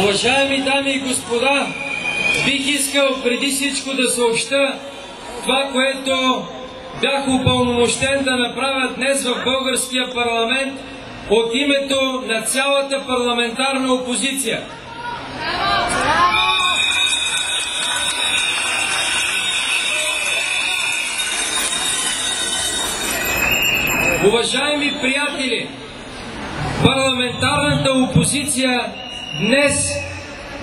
Уважаеми дами и господа, бих искал преди всичко да съобща това, което бях упълномощен да направя днес в българския парламент от името на цялата парламентарна опозиция. Уважаеми приятели, парламентарната опозиция днес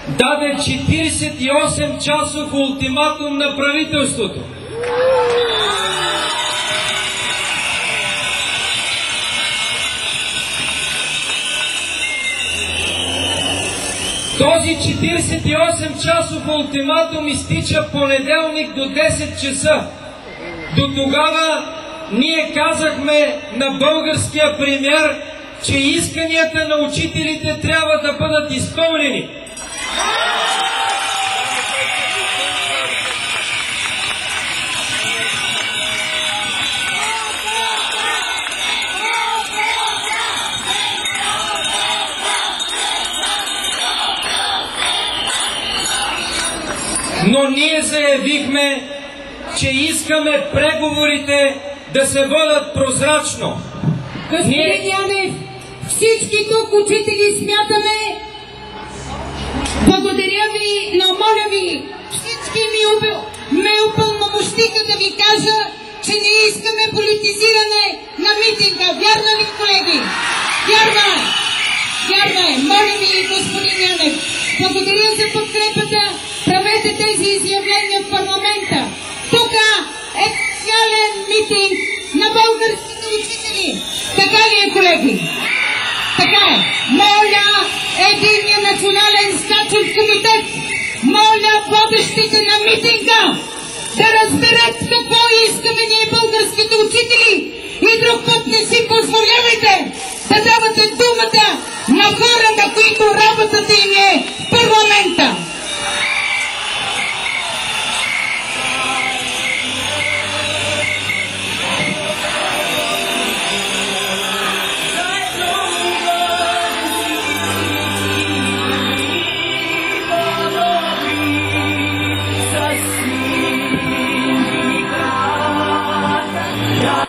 даде 48-часов ултиматум на правителството. Този 48-часов ултиматум изтича понеделник до 10 часа. До тогава ние казахме на българския премиер, че исканията на учителите трябва да бъдат изпълнени. Но ние заявихме, че искаме преговорите да се водят прозрачно. Господин Янев, всички тук учители смятаме, благодаря ви, но моля ви, всички ме упълномощиха да ви кажа, че не искаме политизиране на митинга. Вярно ли, колеги? Вярно е! Вярно е! Моля ви, господин Янев, благодаря за подкрепата. Правете тези изявления в парламента. Тук е специален митинг на българските учители. Така ли е, колеги? Така е. Моля единния национален стачен комитет, моля водещите на митинга да разберат какво искаме ние българските учители и друг път не си позволявайте да давате думата на хора, на които работата им е в парламента.